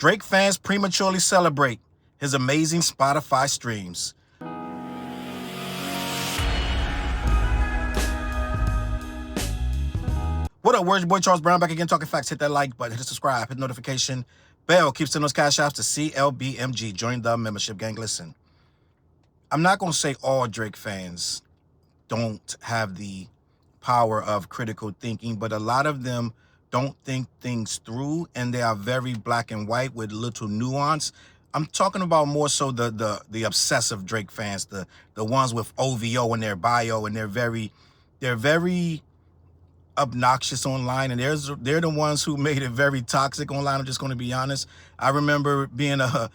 Drake fans prematurely celebrate his amazing Spotify streams. What up, words? Your boy Charles Brown back again, talking facts. Hit that like button, hit the subscribe, hit the notification bell. Keep sending those cash apps to CLBMG. Join the membership gang. Listen, I'm not going to say all Drake fans don't have the power of critical thinking, but a lot of them don't think things through, and they are very black and white with little nuance. I'm talking about more so the obsessive Drake fans, the ones with OVO in their bio, and they're very obnoxious online, and they're the ones who made it very toxic online. I'm just going to be honest. I remember being a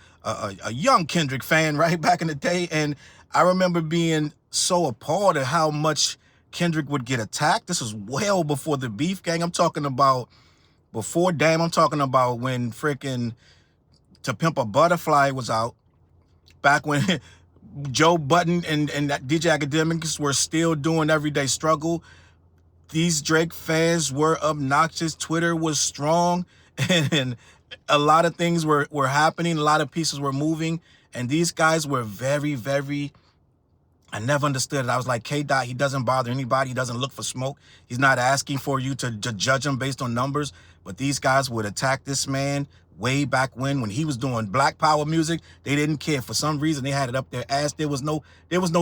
young Kendrick fan right back in the day, and I remember being so appalled at how much Kendrick would get attacked. This was well before the beef gang. I'm talking about before Damn. I'm talking about when freaking To Pimp a Butterfly was out, back when Joe Budden and DJ Academics were still doing Everyday Struggle. These Drake fans were obnoxious. Twitter was strong, and a lot of things were happening. A lot of pieces were moving, and these guys were very, I never understood it. I was like, K-Dot, he doesn't bother anybody. He doesn't look for smoke. He's not asking for you to judge him based on numbers. But these guys would attack this man way back when he was doing Black Power music. They didn't care. For some reason, they had it up their ass. There was no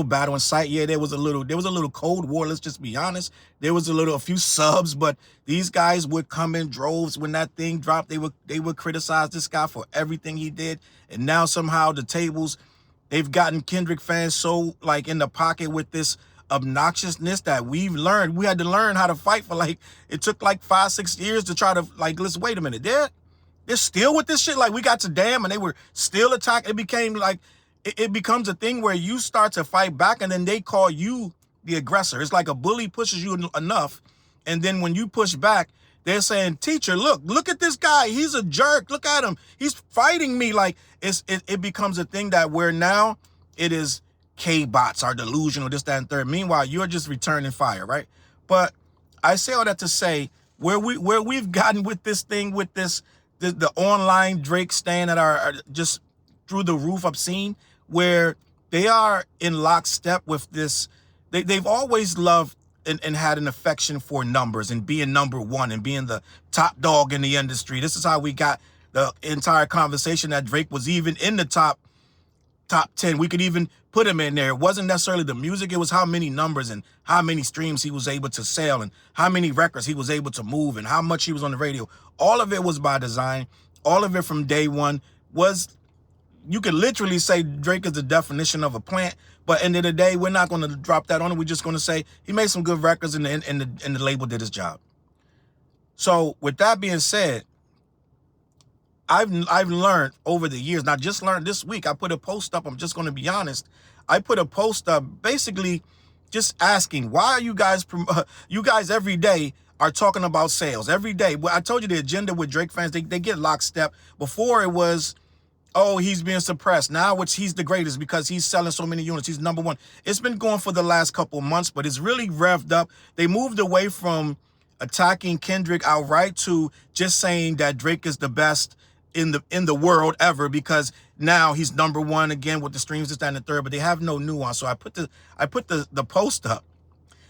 battle in sight. Yeah, there was a little Cold War. Let's just be honest. There was a few subs, but these guys would come in droves when that thing dropped. They would criticize this guy for everything he did. And now somehow the tables, they've gotten Kendrick fans so like in the pocket with this obnoxiousness that we had to learn how to fight for. Like, it took like 5-6 years to try to like, let's wait a minute. They're still with this shit. Like, we got to Damn and they were still attacking. It became like, it becomes a thing where you start to fight back and then they call you the aggressor. It's like a bully pushes you enough, and then when you push back, they're saying, teacher, look at this guy. He's a jerk. Look at him. He's fighting me. Like, it becomes a thing that where now it is K-bots are delusional, this, that, and third. Meanwhile, you're just returning fire, right? But I say all that to say where we've gotten with this thing, with the online Drake stan that are just through the roof obscene, where they are in lockstep with this. They've always loved and had an affection for numbers and being number one and being the top dog in the industry. This is how we got the entire conversation that Drake was even in the top 10. We could even put him in there. It wasn't necessarily the music. It was how many numbers and how many streams he was able to sell and how many records he was able to move and how much he was on the radio. All of it was by design. All of it from day one was, you could literally say Drake is the definition of a plant. But end of the day, we're not going to drop that on him. We're just going to say he made some good records and the label did his job. So with that being said, I've learned over the years, not just learned this week. I put a post up. I'm just going to be honest. I put a post up basically just asking, why are you guys every day are talking about sales every day? Well, I told you the agenda with Drake fans, they get lockstep. Before it was, oh, he's being suppressed. Now he's the greatest because he's selling so many units. He's number one. It's been going for the last couple of months, but it's really revved up. They moved away from attacking Kendrick outright to just saying that Drake is the best in the world ever, because now he's number one again with the streams, this, that, and the third, but they have no nuance. So I put the post up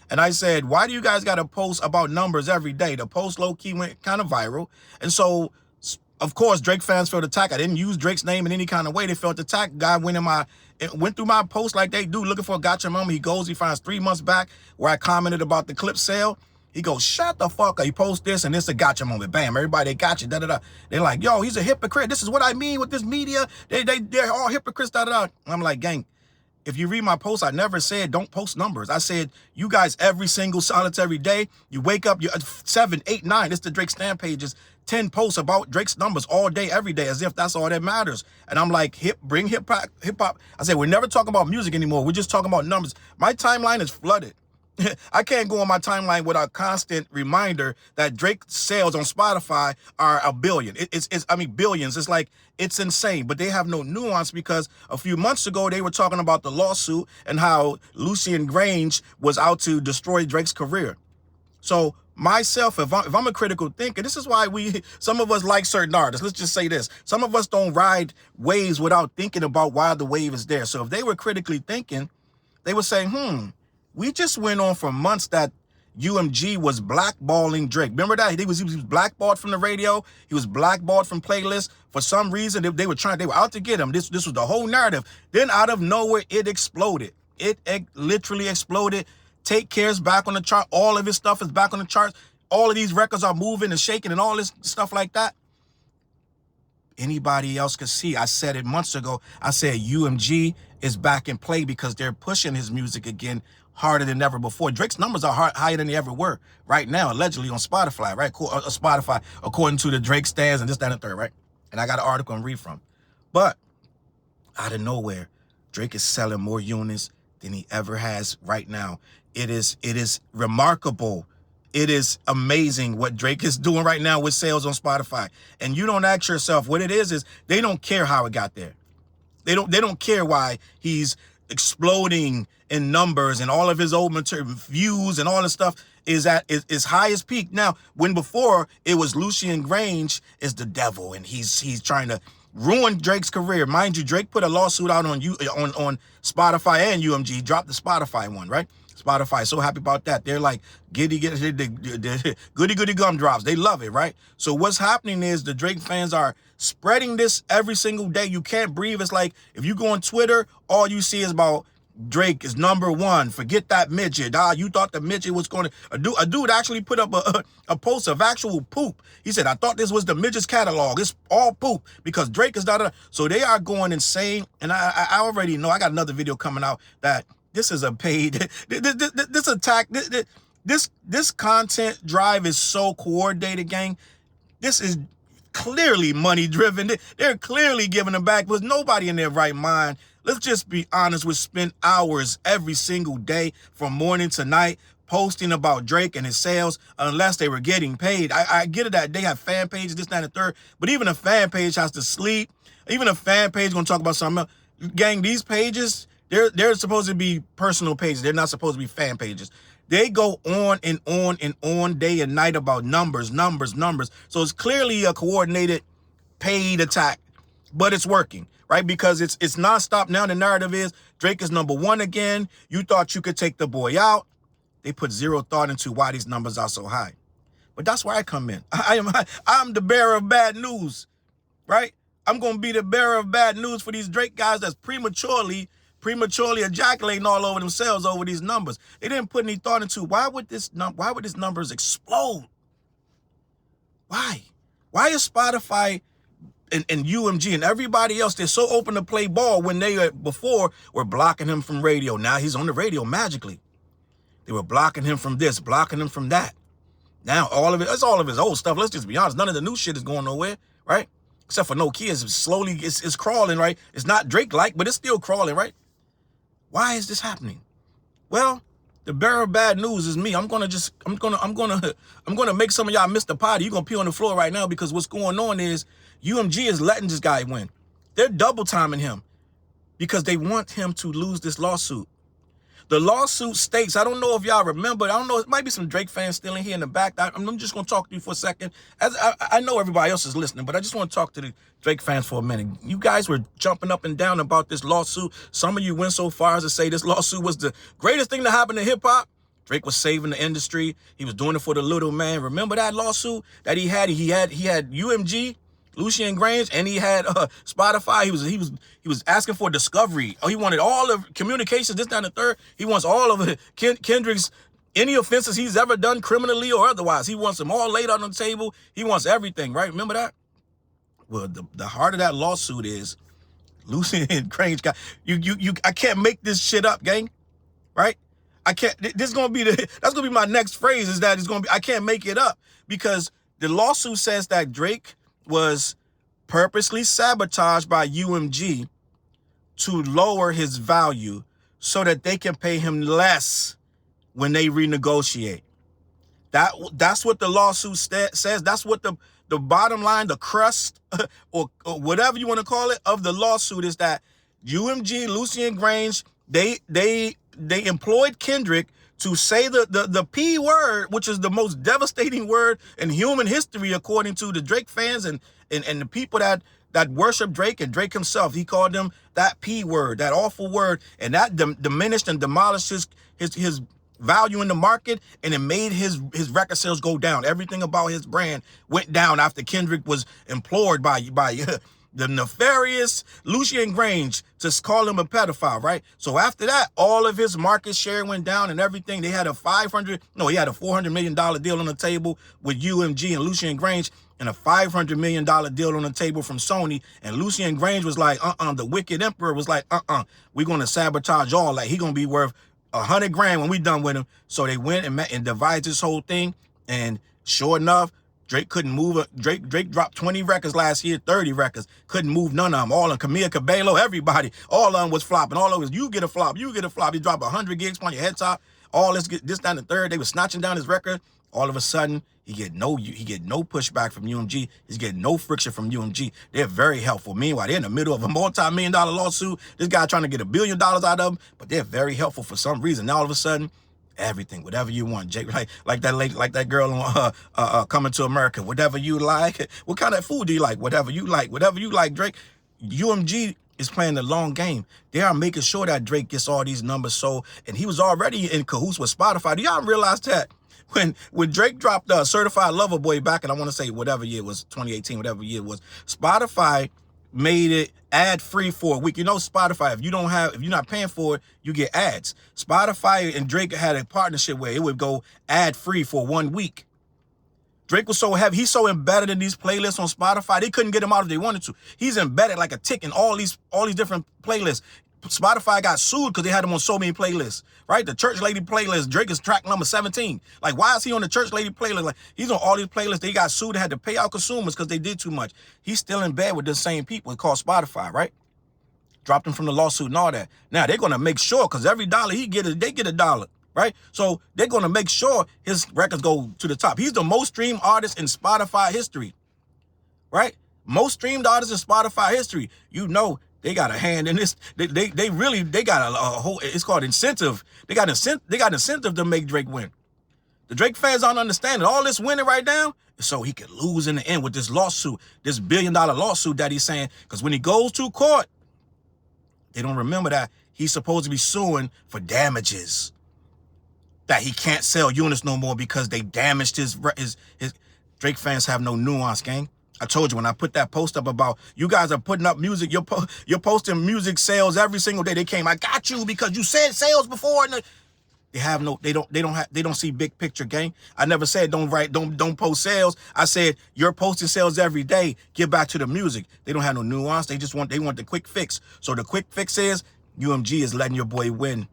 and I said, why do you guys got to post about numbers every day? The post low key went kind of viral. And so, of course, Drake fans felt attacked. I didn't use Drake's name in any kind of way. They felt attacked. Guy went through my post like they do, looking for a gotcha moment. He finds 3 months back where I commented about the clip sale. He goes, shut the fuck up. He posts this and it's a gotcha moment. Bam, everybody, they got you, da-da-da. They're like, yo, he's a hypocrite. This is what I mean with this media. They're all hypocrites, da-da-da. I'm like, gang, if you read my post, I never said don't post numbers. I said, you guys every single solitary day, you wake up, you're 7, 8, 9. It's the Drake Stan pages, 10 posts about Drake's numbers all day, every day, as if that's all that matters. And I'm like, bring hip hop. I said, we're never talking about music anymore. We're just talking about numbers. My timeline is flooded. I can't go on my timeline without a constant reminder that Drake's sales on Spotify are a billion. Billions. It's like, it's insane, but they have no nuance, because a few months ago, they were talking about the lawsuit and how Lucian Grange was out to destroy Drake's career. So myself, if I'm a critical thinker, this is why some of us like certain artists. Let's just say this. Some of us don't ride waves without thinking about why the wave is there. So if they were critically thinking, they would say, we just went on for months that UMG was blackballing Drake. Remember that? He was blackballed from the radio. He was blackballed from playlists. For some reason, they were out to get him. This was the whole narrative. Then out of nowhere, it exploded. It literally exploded. Take Care's back on the chart. All of his stuff is back on the charts. All of these records are moving and shaking and all this stuff like that. Anybody else could see. I said it months ago. I said UMG is back in play because they're pushing his music again harder than ever before. Drake's numbers are higher than they ever were right now, allegedly on Spotify, right? Spotify, according to the Drake stands and this, that, and the third, right? And I got an article I'm read from. But out of nowhere, Drake is selling more units than he ever has right now. It is remarkable. It is amazing what Drake is doing right now with sales on Spotify. And you don't ask yourself what it is they don't care how it got there. They don't care why he's exploding in numbers and all of his old material views and all this stuff is at his highest peak. Now, when before it was Lucian Grange is the devil and he's trying to ruin Drake's career. Mind you, Drake put a lawsuit out on Spotify and UMG, dropped the Spotify one, right? Spotify, so happy about that. They're like goody gumdrops. They love it, right? So what's happening is the Drake fans are spreading this every single day. You can't breathe. It's like if you go on Twitter, all you see is about Drake is #1. Forget that midget. You thought the midget was going to... A dude actually put up a post of actual poop. He said, I thought this was the midget's catalog. It's all poop because Drake is not... So they are going insane. And I already know. I got another video coming out that this is a paid... This attack... This content drive is so coordinated, gang. This is clearly money driven. They're clearly giving them back. There's nobody in their right mind. Let's just be honest. We spend hours every single day from morning to night posting about Drake and his sales unless they were getting paid. I get it that they have fan pages, this, that, and the third, but even a fan page has to sleep. Even a fan page going to talk about something else. Gang, these pages, they're supposed to be personal pages. They're not supposed to be fan pages. They go on and on and on day and night about numbers. So it's clearly a coordinated paid attack, but it's working, right? Because it's nonstop. Now the narrative is Drake is #1 again. You thought you could take the boy out. They put zero thought into why these numbers are so high. But that's where I come in. I'm the bearer of bad news, right? I'm going to be the bearer of bad news for these Drake guys that's prematurely ejaculating all over themselves over these numbers. They didn't put any thought into why would these numbers explode? Why is Spotify and UMG and everybody else, they're so open to play ball when they before were blocking him from radio. Now he's on the radio magically. They were blocking him from this, blocking him from that. Now it's all of his old stuff. Let's just be honest. None of the new shit is going nowhere, right? Except for No Kids. It's crawling, right? It's not Drake-like, but it's still crawling, right? Why is this happening? Well, the bearer of bad news is me. I'm gonna make some of y'all miss the potty. You're gonna pee on the floor right now because what's going on is UMG is letting this guy win. They're double timing him because they want him to lose this lawsuit. The lawsuit states, I don't know if y'all remember, I don't know, it might be some Drake fans still in here in the back. I'm just going to talk to you for a second. I know everybody else is listening, but I just want to talk to the Drake fans for a minute. You guys were jumping up and down about this lawsuit. Some of you went so far as to say this lawsuit was the greatest thing to happen to hip-hop. Drake was saving the industry. He was doing it for the little man. Remember that lawsuit that he had? He had UMG, Lucian Grange, and he had Spotify. He was asking for discovery. Oh, he wanted all of communications, this, that, and the third. He wants all of it. Kendrick's, any offenses he's ever done criminally or otherwise. He wants them all laid out on the table. He wants everything, right? Remember that? Well, the heart of that lawsuit is Lucian Grange got I can't make this shit up, gang. Right? I can't. That's gonna be my next phrase. Is that it's gonna be? I can't make it up because the lawsuit says that Drake was purposely sabotaged by UMG to lower his value so that they can pay him less when they renegotiate. That's what the lawsuit says. That's what the bottom line, the crust, or whatever you want to call it, of the lawsuit is that UMG, Lucian Grange, they employed Kendrick to say the P word, which is the most devastating word in human history, according to the Drake fans and the people that worship Drake and Drake himself. He called them that P word, that awful word, and that diminished and demolished his value in the market, and it made his record sales go down. Everything about his brand went down after Kendrick was implored by the nefarious Lucien Grange to call him a pedophile, right? So after that, all of his market share went down and everything. They had he had a $400 million deal on the table with UMG and Lucien Grange, and a $500 million deal on the table from Sony. And Lucien Grange was like, the wicked emperor was like, we're going to sabotage all. Like, he going to be worth $100 grand when we done with him. So they went and met and devised this whole thing. And sure enough, Drake couldn't move it. Drake dropped 20 records last year, 30 records. Couldn't move none of them. All of them, Camila Cabello, everybody. All of them was flopping. All of them, you get a flop, you get a flop. He dropped 100 gigs on your head top. All this, that, and the third. They were snatching down his record. All of a sudden, he get no pushback from UMG. He's getting no friction from UMG. They're very helpful. Meanwhile, they're in the middle of a multi-million-dollar lawsuit. This guy trying to get $1 billion out of them, but they're very helpful for some reason. Now all of a sudden, everything, whatever you want, Jake, like that lady, like that girl on Coming to America, whatever you like. What kind of food do you like? Whatever you like, Drake. UMG is playing the long game. They are making sure that Drake gets all these numbers sold, and he was already in cahoots with Spotify. Do y'all realize that? When Drake dropped Certified Lover Boy back in, I want to say whatever year it was, 2018, whatever year it was, Spotify made it ad-free for a week. You know, Spotify, if you're not paying for it, you get ads. Spotify and Drake had a partnership where it would go ad-free for 1 week. Drake was so heavy, he's so embedded in these playlists on Spotify, they couldn't get him out if they wanted to. He's embedded like a tick in all these different playlists. Spotify got sued because they had him on so many playlists, right? The Church Lady playlist, Drake is track number 17. Like, why is he on the Church Lady playlist? Like, he's on all these playlists. They got sued and had to pay out consumers because they did too much. He's still in bed with the same people. It's called Spotify, right? Dropped him from the lawsuit and all that. Now, they're going to make sure, because every dollar they get $1, right? So they're going to make sure his records go to the top. He's the most streamed artist in Spotify history, right? Most streamed artist in Spotify history. You know, they got a hand in this. They got a whole, it's called incentive. They got incentive to make Drake win. The Drake fans don't understand it. All this winning right now is so he could lose in the end with this lawsuit, this $1 billion lawsuit that he's saying. Because when he goes to court, they don't remember that he's supposed to be suing for damages. That he can't sell units no more because they damaged his. Drake fans have no nuance, gang. I told you when I put that post up about you guys are putting up music, you're posting music sales every single day. They came, I got you because you said sales before. And they don't see big picture, gang. I never said don't post sales. I said you're posting sales every day. Get back to the music. They don't have no nuance. They want the quick fix. So the quick fix is UMG is letting your boy win.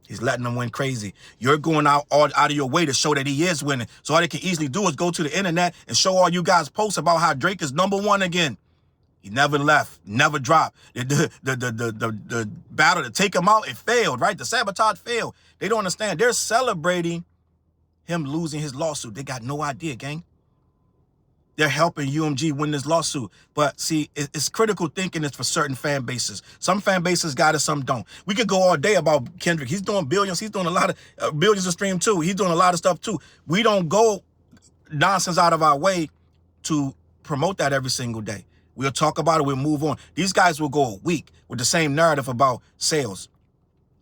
He's letting them win crazy. You're going out of your way to show that he is winning. So all they can easily do is go to the internet and show all you guys posts about how Drake is #1 again. He never left, never dropped. The battle to take him out, it failed, right? The sabotage failed. They don't understand. They're celebrating him losing his lawsuit. They got no idea, gang. They're helping UMG win this lawsuit. But see, it's critical thinking is for certain fan bases. Some fan bases got it, some don't. We could go all day about Kendrick. He's doing billions. He's doing a lot of billions of stream too. He's doing a lot of stuff too. We don't go nonsense out of our way to promote that every single day. We'll talk about it. We'll move on. These guys will go a week with the same narrative about sales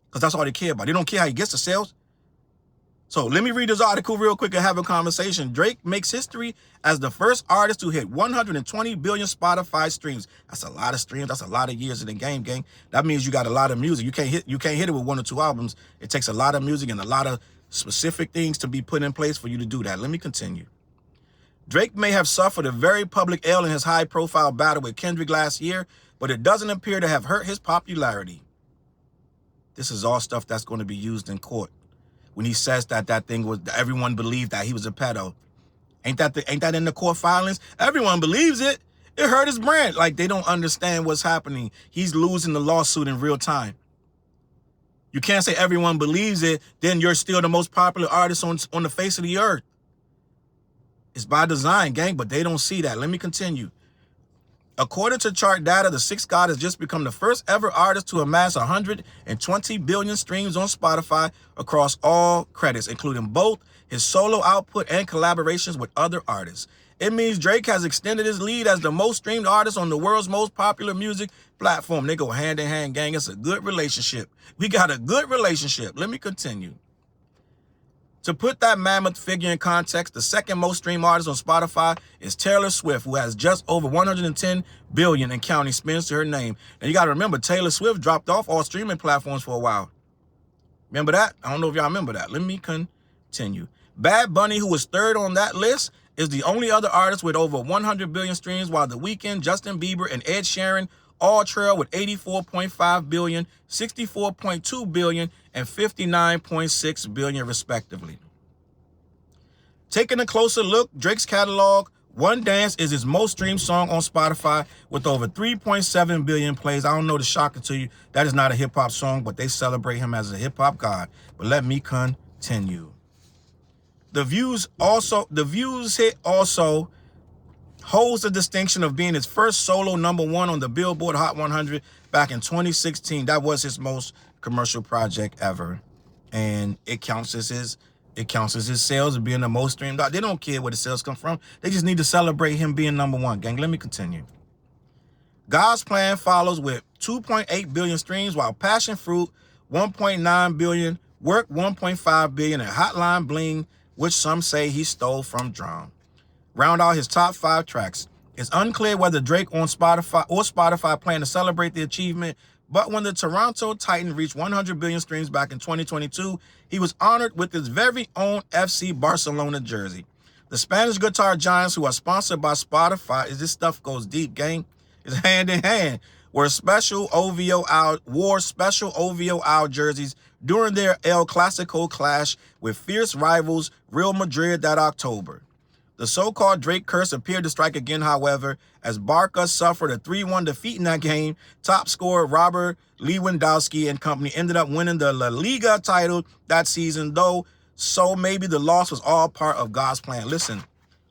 because that's all they care about. They don't care how he gets the sales. So let me read this article real quick and have a conversation. Drake makes history as the first artist to hit 120 billion Spotify streams. That's a lot of streams. That's a lot of years in the game, gang. That means you got a lot of music. You can't hit it with 1 or 2 albums. It takes a lot of music and a lot of specific things to be put in place for you to do that. Let me continue. Drake may have suffered a very public L in his high-profile battle with Kendrick last year, but it doesn't appear to have hurt his popularity. This is all stuff that's going to be used in court. When he says that thing was, everyone believed that he was a pedo. Ain't that in the court filings? Everyone believes it. It hurt his brand. Like, they don't understand what's happening. He's losing the lawsuit in real time. You can't say everyone believes it, then you're still the most popular artist on the face of the earth. It's by design, gang, but they don't see that. Let me continue. According to chart data, the Sixth God has just become the first ever artist to amass 120 billion streams on Spotify across all credits, including both his solo output and collaborations with other artists. It means Drake has extended his lead as the most streamed artist on the world's most popular music platform. They go hand in hand, gang. It's a good relationship. We got a good relationship. Let me continue. To put that mammoth figure in context, the second most streamed artist on Spotify is Taylor Swift, who has just over 110 billion and counting spins to her name. And you got to remember, Taylor Swift dropped off all streaming platforms for a while. Remember that? I don't know if y'all remember that. Let me continue. Bad Bunny, who was third on that list, is the only other artist with over 100 billion streams, while The Weeknd, Justin Bieber, and Ed Sheeran all trail with 84.5 billion, 64.2 billion, and 59.6 billion respectively. Taking a closer look, Drake's catalog, One Dance is his most streamed song on Spotify with over 3.7 billion plays. I don't know the shocker to you. That is not a hip-hop song, but they celebrate him as a hip-hop god. But let me continue. The Views hit also holds the distinction of being his first solo #1 on the Billboard Hot 100 back in 2016. That was his most commercial project ever, and it counts as his sales of being the most streamed out. They don't care where the sales come from. They just need to celebrate him being #1, gang. Let me continue. God's Plan follows with 2.8 billion streams, while Passion Fruit 1.9 billion, Work 1.5 billion, and Hotline Bling, which some say he stole from Drown, round out his top 5 tracks. It's unclear whether Drake on Spotify plan to celebrate the achievement, but when the Toronto Titan reached 100 billion streams back in 2022, he was honored with his very own FC Barcelona jersey. The Spanish guitar giants, who are sponsored by Spotify, this stuff goes deep, gang, is hand in hand, wore special OVO out jerseys during their El Clasico clash with fierce rivals Real Madrid that October. The so-called Drake curse appeared to strike again, however, as Barca suffered a 3-1 defeat in that game. Top scorer Robert Lewandowski and company ended up winning the La Liga title that season, though, so maybe the loss was all part of God's plan. Listen,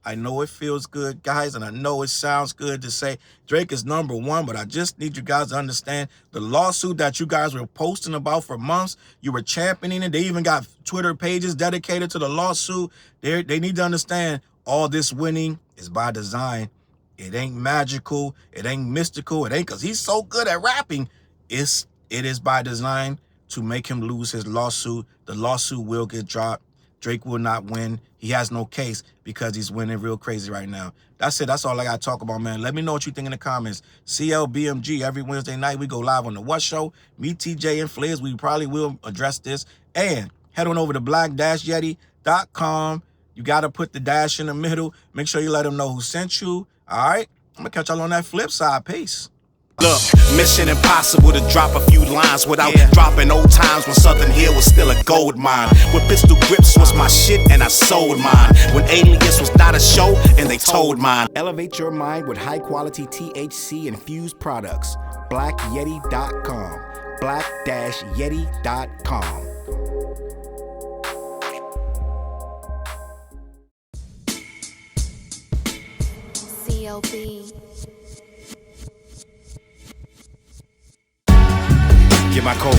I know it feels good, guys, and I know it sounds good to say Drake is #1, but I just need you guys to understand the lawsuit that you guys were posting about for months. You were championing it. They even got Twitter pages dedicated to the lawsuit. They need to understand all this winning is by design. It ain't magical. It ain't mystical. It ain't because he's so good at rapping. It is by design to make him lose his lawsuit. The lawsuit will get dropped. Drake will not win. He has no case because he's winning real crazy right now. That's it. That's all I got to talk about, man. Let me know what you think in the comments. CLBMG, every Wednesday night, we go live on The What Show. Me, TJ, and Fliz, we probably will address this. And head on over to black-yeti.com. You got to put the dash in the middle. Make sure you let them know who sent you. All right? I'm going to catch y'all on that flip side. Peace. Look, mission impossible to drop a few lines without dropping old times when Southern Hill was still a gold mine. When pistol grips was my shit and I sold mine. When Alias was not a show and they told mine. Elevate your mind with high quality THC infused products. BlackYeti.com. Black-Yeti.com. CLB. Get my coat,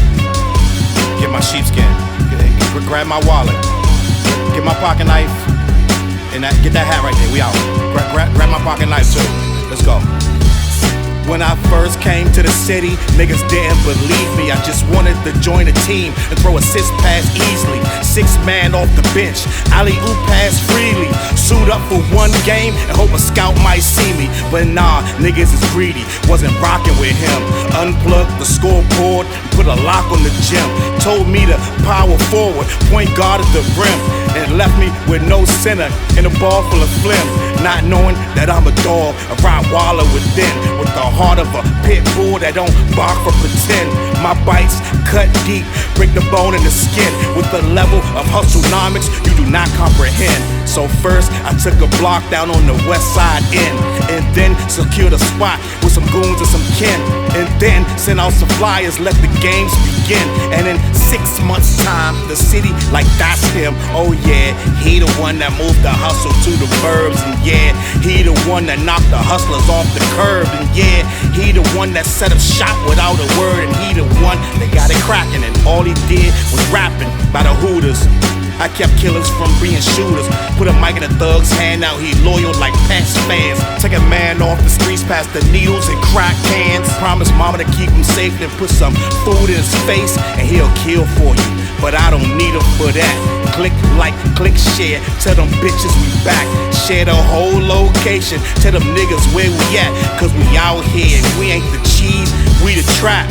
get my sheepskin, grab my wallet, get my pocket knife, and get that hat right there. We out. Grab my pocket knife too. Let's go. When I first came to the city, niggas didn't believe me. I just wanted to join a team and throw assist pass easily. 6-man off the bench, alley-oop pass freely. Suit up for one game and hope a scout might see me. But nah, niggas is greedy, wasn't rocking with him. Unplugged the scoreboard, put a lock on the gym. Told me to power forward, point guard at the rim. And left me with no center and a ball full of phlegm. Not knowing that I'm a dog, a Rottweiler within, with the heart of a pit bull that don't bark for pretend. My bites cut deep, break the bone and the skin, with the level of hustlenomics you do not comprehend. So first, I took a block down on the west side end, and then secured a spot with some goons and some kin, and then sent out some flyers, let the games begin. And in 6 months' time, the city like that's him. Oh yeah, he the one that moved the hustle to the burbs, and yeah, he the one that knocked the hustlers off the curb, and yeah, he the one that set up shop without a word, and he the one that got it cracking, and all he did was rapping by the Hooters. I kept killers from being shooters. Put a mic in a thug's hand, now he loyal like Pats fans. Take a man off the streets past the needles and crack cans. Promise mama to keep him safe, then put some food in his face, and he'll kill for you. But I don't need him for that. Click like, click share. Tell them bitches we back. Share the whole location. Tell them niggas where we at. Cause we out here and we ain't the cheese, we the trap.